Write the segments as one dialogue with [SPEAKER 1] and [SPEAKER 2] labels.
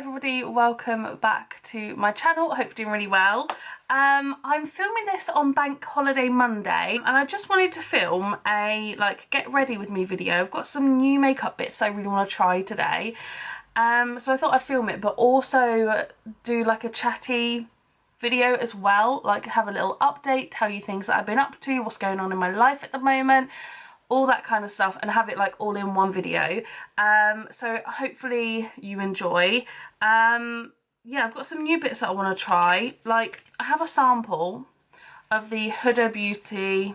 [SPEAKER 1] everybody, welcome back to my channel. I hope you're doing really well. I'm filming this on Bank Holiday Monday and I just wanted to film a get ready with me video. I've got some new makeup bits I really want to try today. So I thought I'd film it, but also do like a chatty video as well, like have a little update, tell you things that I've been up to, what's going on in my life at the moment, all that kind of stuff, and have it like all in one video. So hopefully you enjoy. Yeah, I've got some new bits that I want to try. Like, I have a sample of the Huda Beauty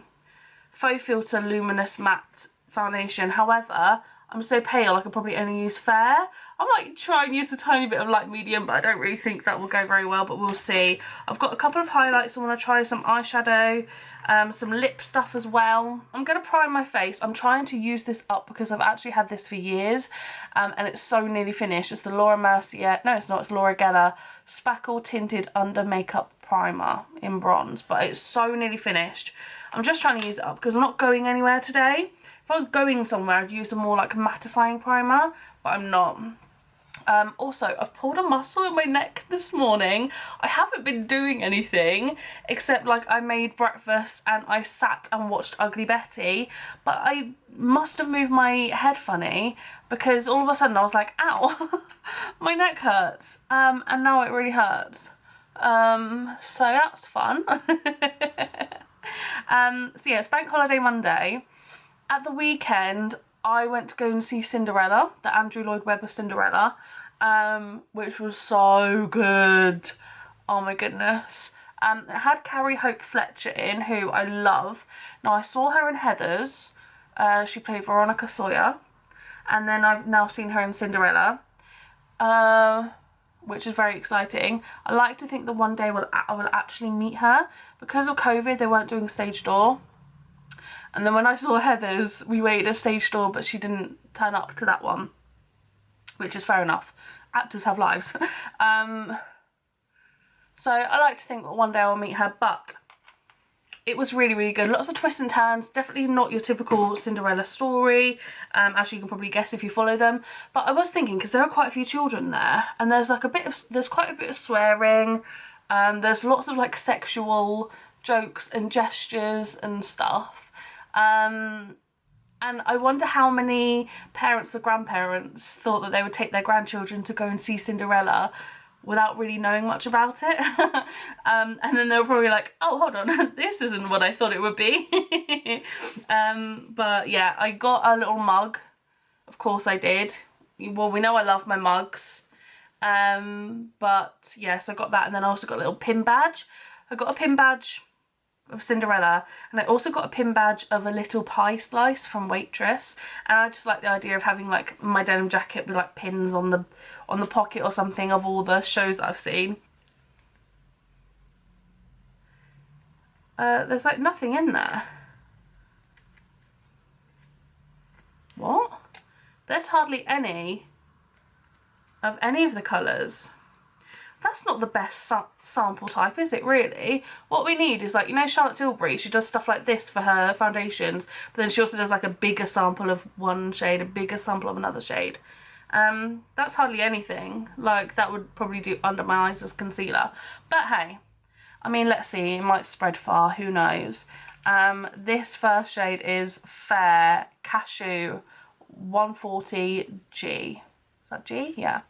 [SPEAKER 1] Faux Filter Luminous Matte Foundation. However, I'm so pale I could probably only use fair. I might try and use a tiny bit of light medium, but I don't really think that will go very well, but we'll see. I've got a couple of highlights I want to try, some eyeshadow, some lip stuff as well. I'm going to prime my face. I'm trying to use this up because I've actually had this for years, and it's so nearly finished. It's the Laura Mercier, no it's not, it's Laura Geller Spackle Tinted Under Makeup Primer in bronze, but it's so nearly finished. I'm just trying to use it up because I'm not going anywhere today. If I was going somewhere, I'd use a more like mattifying primer, but I'm not. Also, I've pulled a muscle in my neck this morning. I haven't been doing anything except like I made breakfast and I sat and watched Ugly Betty, but I must have moved my head funny because all of a sudden I was like, ow, my neck hurts, and now it really hurts. So that's fun. So yeah, it's Bank Holiday Monday. At the weekend, I went to go and see Cinderella, the Andrew Lloyd Webber Cinderella, which was so good. Oh my goodness. It had Carrie Hope Fletcher in, who I love. Now, I saw her in Heathers. She played Veronica Sawyer. And then I've now seen her in Cinderella, which is very exciting. I like to think that one day I will actually meet her. Because of COVID, they weren't doing stage door. And then when I saw Heathers, we waited at stage door, but she didn't turn up to that one, which is fair enough. Actors have lives. So I like to think that one day I'll meet her, but it was really, really good. Lots of twists and turns. Definitely not your typical Cinderella story, as you can probably guess if you follow them. But I was thinking, because there are quite a few children there, and there's like there's quite a bit of swearing. There's lots of like sexual jokes and gestures and stuff. And I wonder how many parents or grandparents thought that they would take their grandchildren to go and see Cinderella without really knowing much about it. And then they were probably like, oh, hold on, this isn't what I thought it would be. But yeah, I got a little mug. Of course I did. Well, we know I love my mugs. But yes, I got that, and then I also got a little pin badge. I got a pin badge of Cinderella, and I also got a pin badge of a little pie slice from Waitress, and I just like the idea of having like my denim jacket with like pins on the pocket or something of all the shows that I've seen. There's like nothing in there. What? There's hardly any of the colours. That's not the best sample type, is it really? What we need is like, you know, Charlotte Tilbury, she does stuff like this for her foundations, but then she also does like a bigger sample of one shade, a bigger sample of another shade. That's hardly anything. Like, that would probably do under my eyes as concealer. But hey, I mean, let's see, it might spread far, who knows. This first shade is Fair Cashew 140G. Is that G? Yeah.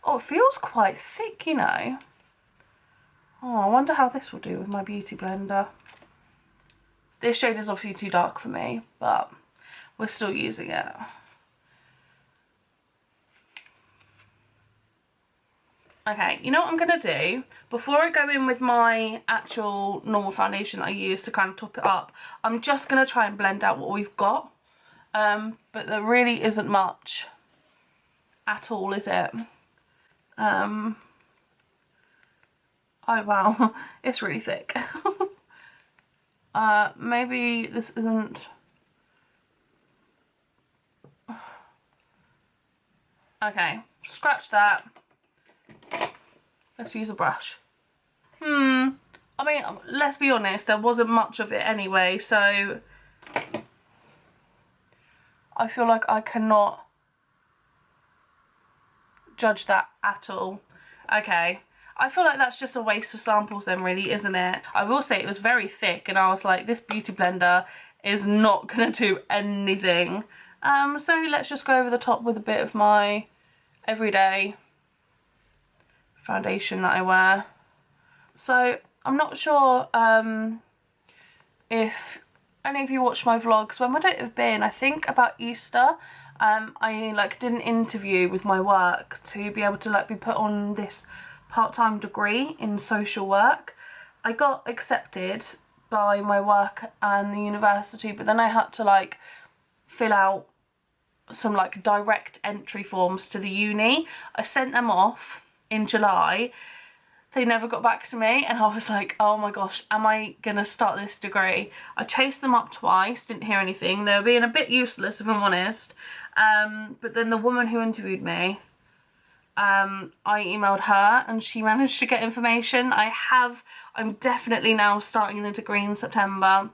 [SPEAKER 1] Oh, it feels quite thick, you know. Oh, I wonder how this will do with my beauty blender. This shade is obviously too dark for me, but we're still using it. Okay, you know what I'm going to do? Before I go in with my actual normal foundation that I use to kind of top it up, I'm just going to try and blend out what we've got. But there really isn't much at all, is it? Oh wow, it's really thick. Maybe this isn't... Okay, scratch that. Let's use a brush. I mean, let's be honest, there wasn't much of it anyway, so I feel like I cannot judge that at all. Okay. I feel like that's just a waste of samples then, really, isn't it? I will say it was very thick, and I was like, this beauty blender is not gonna do anything. So let's just go over the top with a bit of my everyday foundation that I wear. So I'm not sure if any of you watch my vlogs. When would it have been? I think about Easter. I like did an interview with my work to be able to like be put on this part-time degree in social work. I got accepted by my work and the university, but then I had to like fill out some like direct entry forms to the uni. I sent them off in July. They never got back to me, and I was like, oh my gosh, am I gonna start this degree? I chased them up twice, didn't hear anything. They were being a bit useless, if I'm honest. But then the woman who interviewed me, I emailed her and she managed to get information. I'm definitely now starting the degree in September,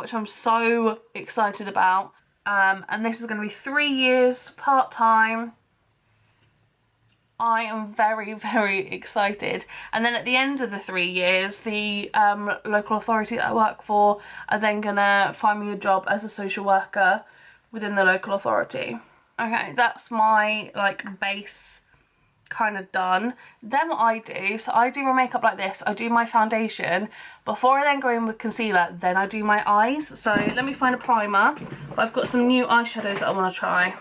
[SPEAKER 1] which I'm so excited about. And this is going to be 3 years part-time. I am very, very excited. And then at the end of the 3 years, the local authority that I work for are then gonna find me a job as a social worker within the local authority. Okay, that's my like base kind of done. Then what I do, so I do my makeup like this. I do my foundation before I then go in with concealer, then I do my eyes. So let me find a primer. But I've got some new eyeshadows that I want to try.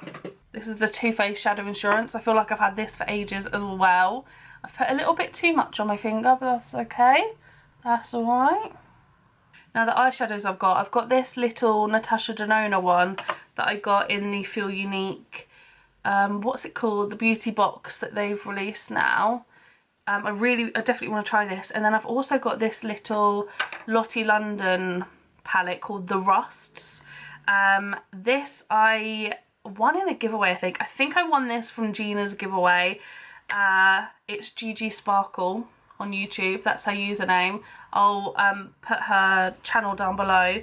[SPEAKER 1] This is the Too Faced Shadow Insurance. I feel like I've had this for ages as well. I've put a little bit too much on my finger, but that's okay. That's alright. Now the eyeshadows I've got this little Natasha Denona one that I got in the Feel Unique, what's it called? The beauty box that they've released now. I definitely want to try this. And then I've also got this little Lottie London palette called The Rusts. This I won in a giveaway, I think I won this from Gina's giveaway. It's Gigi Sparkle on YouTube, that's her username. I'll put her channel down below.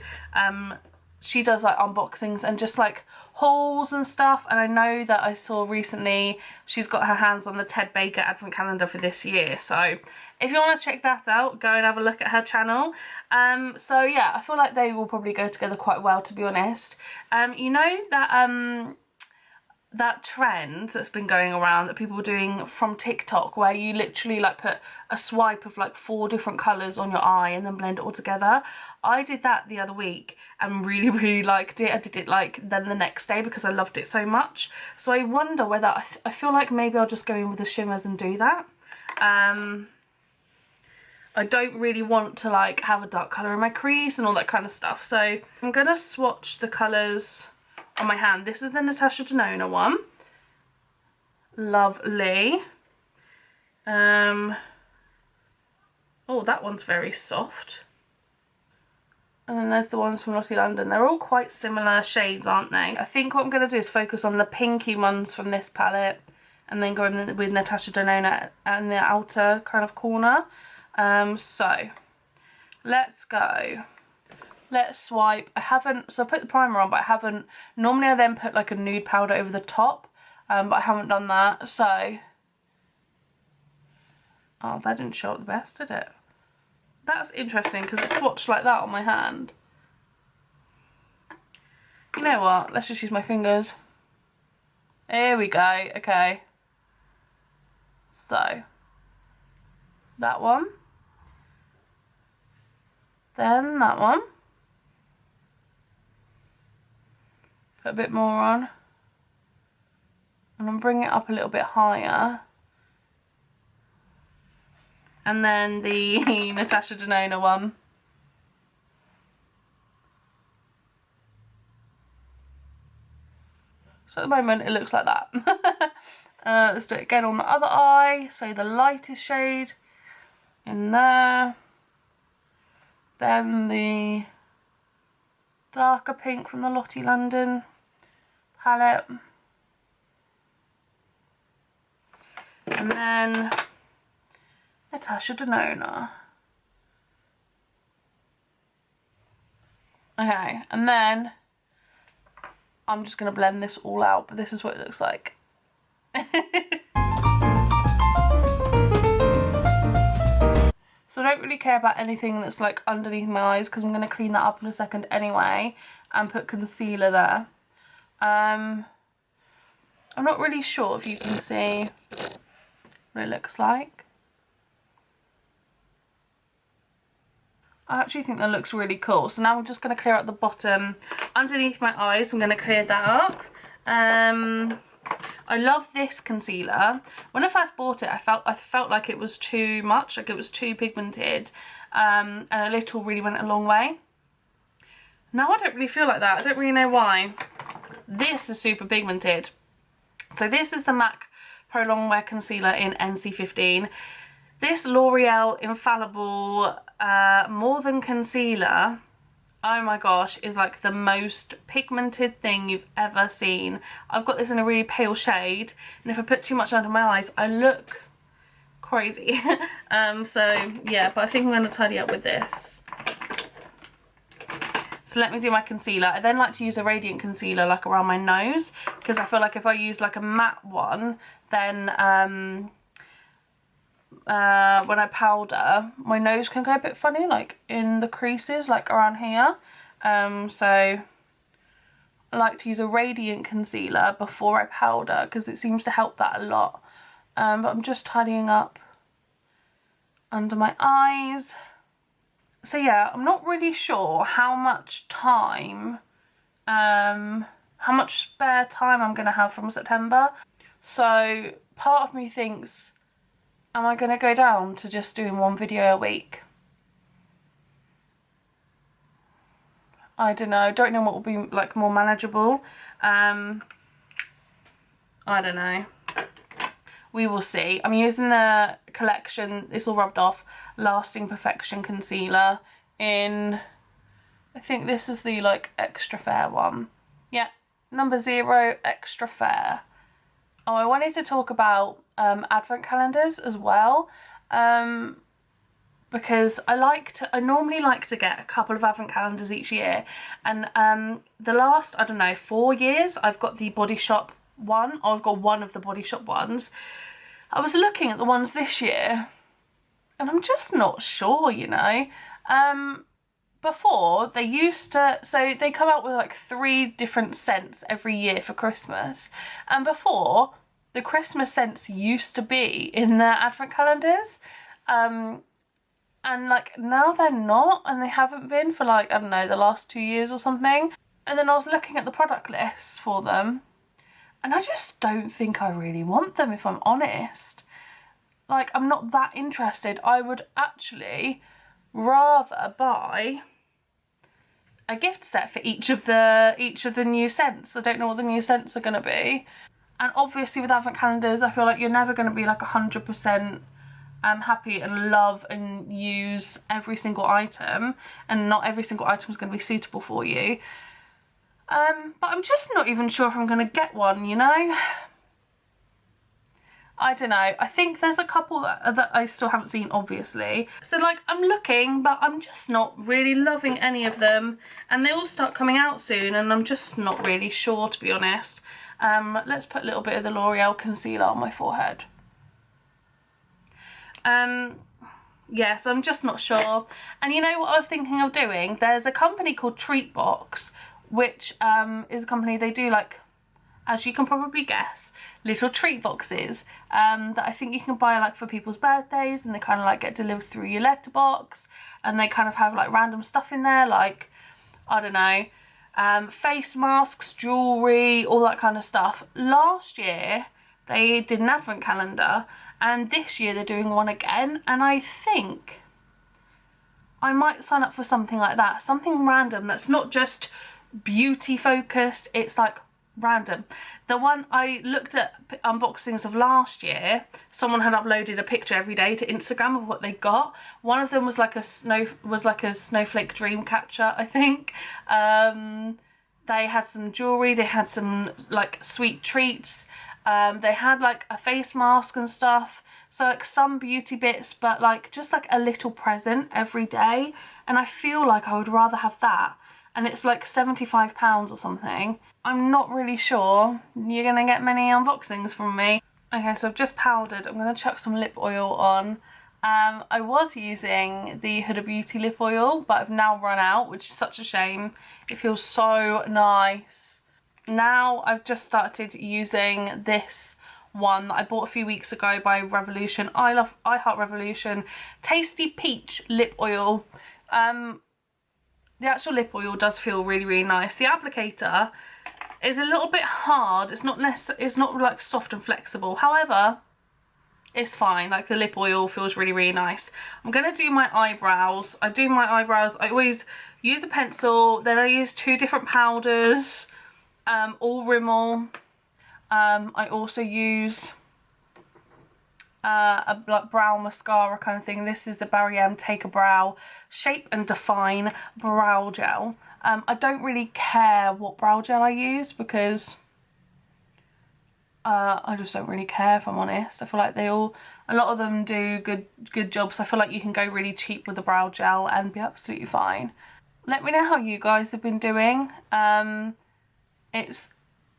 [SPEAKER 1] She does like unboxings and just like hauls and stuff, and I know that I saw recently she's got her hands on the Ted Baker advent calendar for this year, so if you want to check that out, go and have a look at her channel. So yeah, I feel like they will probably go together quite well, to be honest. You know that that trend that's been going around that people are doing from TikTok, where you literally like put a swipe of like 4 different colours on your eye and then blend it all together. I did that the other week and really liked it. I did it like then the next day because I loved it so much. So I wonder whether, I feel like maybe I'll just go in with the shimmers and do that. I don't really want to like have a dark colour in my crease and all that kind of stuff. So I'm going to swatch the colours on my hand. This is the Natasha Denona one. Lovely. Oh, that one's very soft. And then there's the ones from Lottie London. They're all quite similar shades, aren't they? I think what I'm going to do is focus on the pinky ones from this palette and then go in with Natasha Denona in the outer kind of corner. So let's go. Let's swipe. So I put the primer on, but I haven't. Normally I then put like a nude powder over the top, but I haven't done that. So, oh, that didn't show up the best, did it? That's interesting because it's swatched like that on my hand. You know what? Let's just use my fingers. Here we go. Okay. So, that one. Then that one. Put a bit more on. And I'm bringing it up a little bit higher. And then the Natasha Denona one. So at the moment it looks like that. Let's do it again on the other eye. So the lightest shade in there. Then the darker pink from the Lottie London palette. And then Natasha Denona. Okay, and then I'm just going to blend this all out, but this is what it looks like. really care about anything that's like underneath my eyes because I'm going to clean that up in a second anyway and put concealer there. I'm not really sure if you can see what it looks like. I actually think that looks really cool. So now I'm just going to clear up the bottom underneath my eyes. I'm going to clear that up. I love this concealer. When I first bought it, I felt like it was too much, like it was too pigmented, and a little really went a long way. Now I don't really feel like that. I don't really know why. This is super pigmented. So this is the MAC Pro Longwear Concealer in NC15. This L'Oreal Infallible More Than Concealer, oh my gosh, is like the most pigmented thing you've ever seen. I've got this in a really pale shade, and if I put too much under my eyes, I look crazy. So yeah, but I think I'm going to tidy up with this. So let me do my concealer. I then like to use a radiant concealer like around my nose, because I feel like if I use like a matte one, then when I powder, my nose can go a bit funny, like in the creases, like around here. So I like to use a radiant concealer before I powder because it seems to help that a lot. But I'm just tidying up under my eyes. So yeah, I'm not really sure how much time, how much spare time I'm going to have from September. So part of me thinks, am I going to go down to just doing one video a week? I don't know. Don't know what will be like more manageable. I don't know. We will see. I'm using the collection, it's all rubbed off, Lasting Perfection Concealer in, I think this is the like extra fair one. Yeah, number 0, extra fair. Oh, I wanted to talk about advent calendars as well, because I normally like to get a couple of advent calendars each year, and the last, I don't know, 4 years I've got the Body Shop one. I've got one of the Body Shop ones. I was looking at the ones this year and I'm just not sure, you know. Before they used to, so they come out with like 3 different scents every year for Christmas, and before the Christmas scents used to be in their advent calendars, and like now they're not, and they haven't been for like, I don't know, the last 2 years or something. And then I was looking at the product lists for them and I just don't think I really want them, if I'm honest. Like, I'm not that interested. I would actually rather buy a gift set for each of the new scents. I don't know what the new scents are going to be. And obviously with advent calendars, I feel like you're never going to be like 100% happy and love and use every single item, and not every single item is going to be suitable for you. But I'm just not even sure if I'm going to get one, you know? I don't know. I think there's a couple that I still haven't seen, obviously. So like, I'm looking, but I'm just not really loving any of them. And they all start coming out soon, and I'm just not really sure, to be honest. Let's put a little bit of the L'Oreal concealer on my forehead. Yeah, so I'm just not sure. And you know what I was thinking of doing? There's a company called Treatbox, which is a company, they do like, as you can probably guess, little treat boxes that I think you can buy like for people's birthdays, and they kind of like get delivered through your letterbox, and they kind of have like random stuff in there, like, I don't know, face masks, jewellery, all that kind of stuff. Last year they did an advent calendar, and this year they're doing one again, and I think I might sign up for something like that, something random that's not just beauty focused, it's like random. The one I looked at unboxings of last year, someone had uploaded a picture every day to Instagram of what they got. One of them was like a snowflake dream catcher, I think. They had some jewelry, they had some like sweet treats, they had like a face mask and stuff, so like some beauty bits, but like just like a little present every day. And I feel like I would rather have that, and it's like £75 or something. I'm not really sure you're going to get many unboxings from me. Okay, so I've just powdered. I'm going to chuck some lip oil on. I was using the Huda Beauty lip oil, but I've now run out, which is such a shame. It feels so nice. Now I've just started using this one that I bought a few weeks ago by Revolution. I Heart Revolution Tasty Peach lip oil. The actual lip oil does feel really, really nice. The applicator is a little bit hard. It's not like soft and flexible. However, it's fine. Like, the lip oil feels really, really nice. I'm gonna do my eyebrows. I do my eyebrows. I always use a pencil, then I use 2 different powders, all Rimmel. I also use a like brow mascara kind of thing. This is the GRWM Take a Brow Shape and Define Brow Gel. I don't really care what brow gel I use because I just don't really care, if I'm honest. I feel like a lot of them do good jobs. I feel like you can go really cheap with a brow gel and be absolutely fine. Let me know how you guys have been doing. It's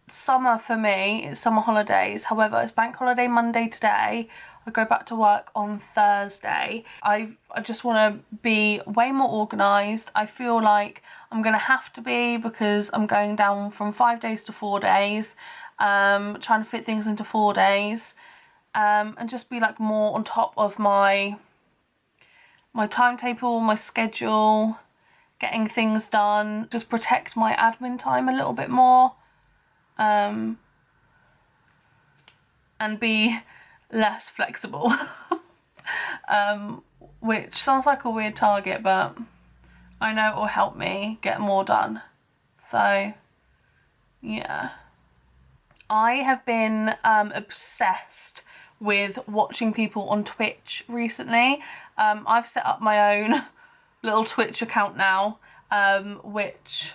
[SPEAKER 1] summer for me, it's summer holidays. However, it's bank holiday Monday today. I go back to work on Thursday. I just want to be way more organised. I feel like I'm going to have to be, because I'm going down from 5 days to 4 days. Trying to fit things into 4 days. And just be like more on top of my timetable, my schedule, getting things done. Just protect my admin time a little bit more. And be less flexible. Which sounds like a weird target, but I know it will help me get more done. So yeah, I have been obsessed with watching people on Twitch recently. I've set up my own little Twitch account now, which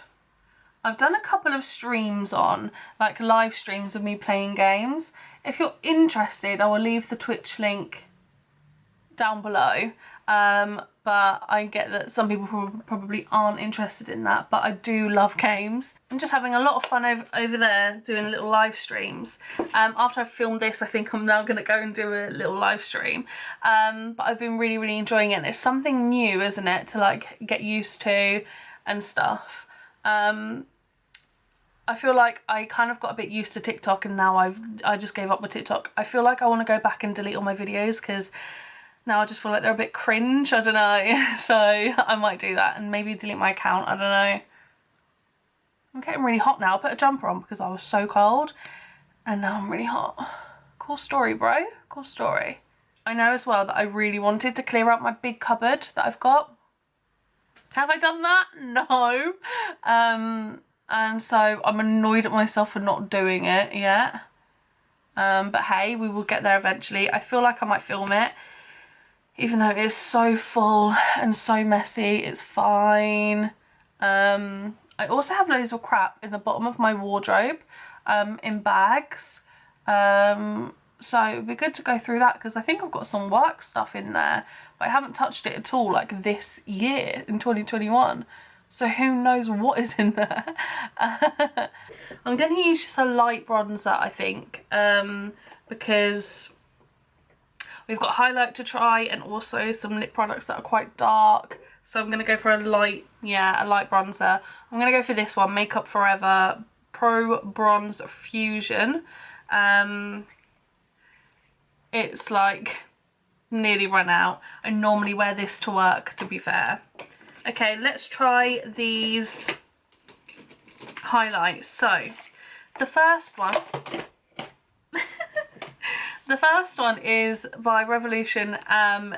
[SPEAKER 1] I've done a couple of streams on, like live streams of me playing games. If you're interested, I will leave the Twitch link down below. But I get that some people probably aren't interested in that, but I do love games. I'm just having a lot of fun over there doing little live streams. After I've filmed this, I think I'm now going to go and do a little live stream. But I've been really, really enjoying it. And it's something new, isn't it, to like get used to and stuff. I feel like I kind of got a bit used to TikTok, and now I just gave up with TikTok. I feel like I want to go back and delete all my videos, because now I just feel like they're a bit cringe, I don't know. So I might do that and maybe delete my account, I don't know. I'm getting really hot now. I put a jumper on because I was so cold, and now I'm really hot. Cool story, bro. Cool story. I know as well that I really wanted to clear out my big cupboard that I've got. Have I done that? No. And so I'm annoyed at myself for not doing it yet. But hey, we will get there eventually. I feel like I might film it, even though it is so full and so messy. It's fine. I also have loads of crap in the bottom of my wardrobe, in bags. So it would be good to go through that, because I think I've got some work stuff in there, but I haven't touched it at all like this year in 2021. So who knows what is in there. I'm going to use just a light bronzer, I think, because we've got highlight to try and also some lip products that are quite dark. So I'm going to go for a light bronzer. I'm going to go for this one, Makeup Forever Pro Bronze Fusion. It's like nearly run out. I normally wear this to work, to be fair. Okay, let's try these highlights. So the first one the first one is by Revolution and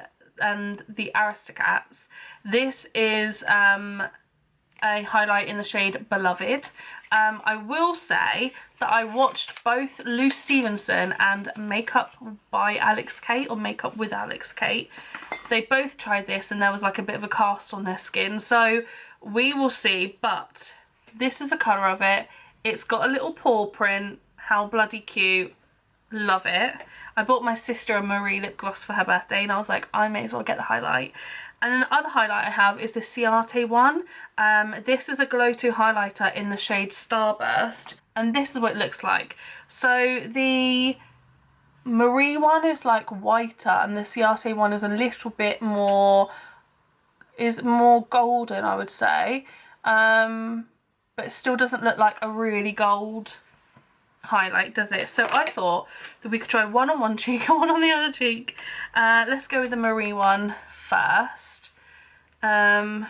[SPEAKER 1] the Aristocats. This is a highlight in the shade Beloved. I will say that I watched both Luce Stevenson and Makeup by Alex Kate, or Makeup with Alex Kate. They both tried this and there was like a bit of a cast on their skin, so we will see. But this is the colour of it. It's got a little paw print. How bloody cute. Love it. I bought my sister a Marie lip gloss for her birthday, and I was like, I may as well get the highlight. And then the other highlight I have is the Ciate one. This is a Glow 2 highlighter in the shade Starburst, and this is what it looks like. So the Marie one is like whiter and the Ciate one is a little bit more, is more golden, I would say. But it still doesn't look like a really gold highlight, does it? So I thought that we could try one on one cheek and one on the other cheek. Let's go with the Marie one first. Oh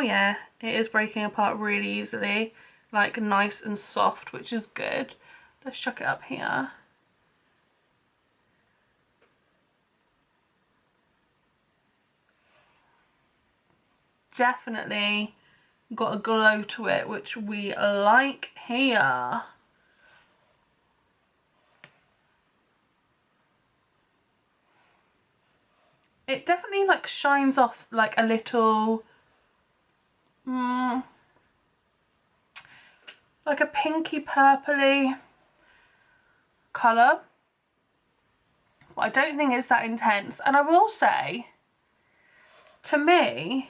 [SPEAKER 1] yeah, it is breaking apart really easily, like nice and soft, which is good. Let's chuck it up here. Definitely got a glow to it, which we like here. It definitely like shines off like a little, like a pinky purpley colour. But I don't think it's that intense. And I will say, to me,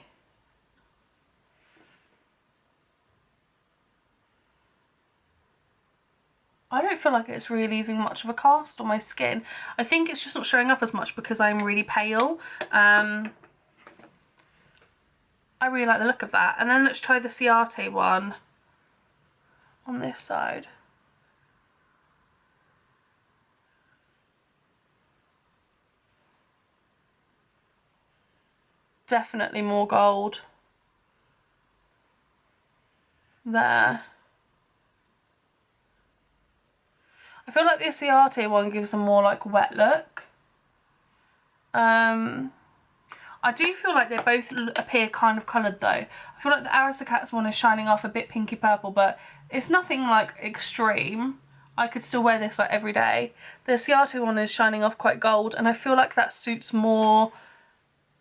[SPEAKER 1] I don't feel like it's really leaving much of a cast on my skin. I think it's just not showing up as much because I'm really pale. I really like the look of that. And then let's try the Ciate one on this side. Definitely more gold there. I feel like the Ciate one gives a more like wet look. I do feel like they both appear kind of coloured though. I feel like the Aristocats one is shining off a bit pinky purple, but it's nothing like extreme. I could still wear this like every day. The Ciate one is shining off quite gold, and I feel like that suits more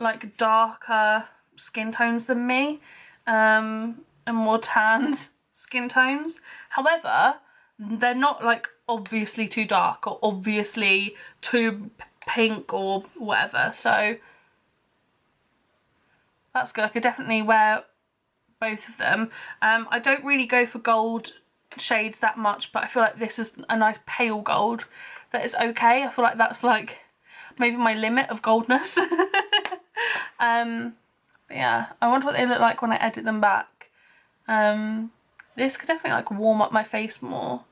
[SPEAKER 1] like darker skin tones than me, and more tanned skin tones. However, they're not like obviously too dark or obviously too pink or whatever, so that's good. I could definitely wear both of them. I don't really go for gold shades that much, but I feel like this is a nice pale gold that is okay. I feel like that's like maybe my limit of goldness. But yeah, I wonder what they look like when I edit them back. This could definitely like warm up my face more.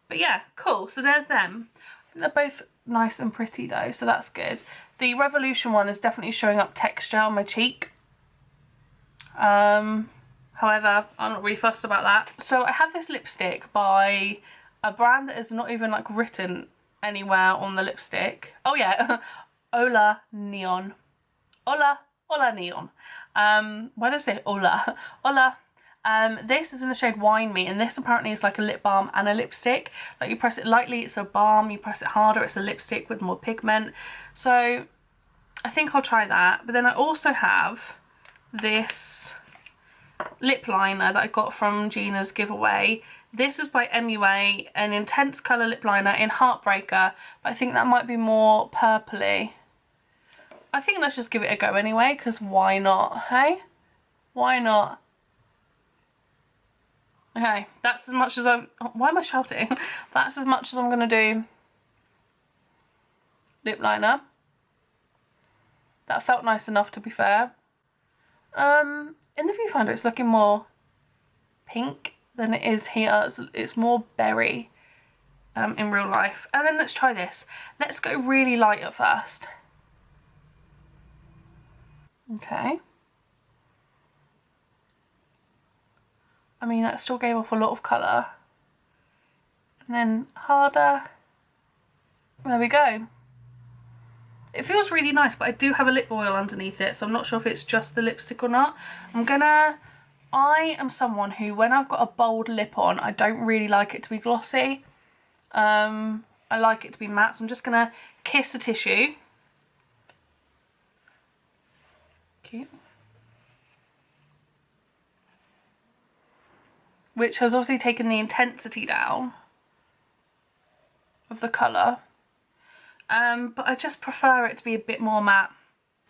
[SPEAKER 1] But yeah, cool. So there's them. I think they're both nice and pretty though, so that's good. The Revolution one is definitely showing up texture on my cheek. However, I'm not really fussed about that. So I have this lipstick by a brand that is not even like written anywhere on the lipstick. Oh yeah, Hola Neon. Hola Neon. Why did I say Hola? Hola. This is in the shade Wine Me, and this apparently is like a lip balm and a lipstick. Like you press it lightly, it's a balm, you press it harder, it's a lipstick with more pigment. So I think I'll try that. But then I also have this lip liner that I got from Gina's giveaway. This is by MUA, an intense colour lip liner in Heartbreaker, but I think that might be more purpley. I think let's just give it a go anyway, because why not, hey? Why not? Okay, that's as much as I'm... Why am I shouting? That's as much as I'm going to do lip liner. That felt nice enough, to be fair. In the viewfinder it's looking more pink than it is here. It's more berry in real life. And then let's try this. Let's go really light at first. Okay. I mean, that still gave off a lot of colour. And then harder. There we go. It feels really nice, but I do have a lip oil underneath it, so I'm not sure if it's just the lipstick or not. I am someone who, when I've got a bold lip on, I don't really like it to be glossy. I like it to be matte, so I'm just gonna kiss the tissue. Cute. Which has obviously taken the intensity down of the colour. But I just prefer it to be a bit more matte.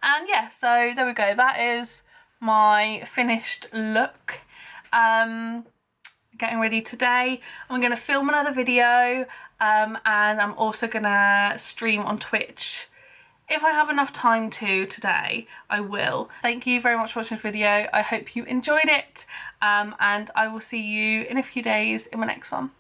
[SPEAKER 1] And yeah, so there we go. That is my finished look. getting ready today. I'm going to film another video and I'm also going to stream on Twitch. If I have enough time to today, I will. Thank you very much for watching this video. I hope you enjoyed it and I will see you in a few days in my next one.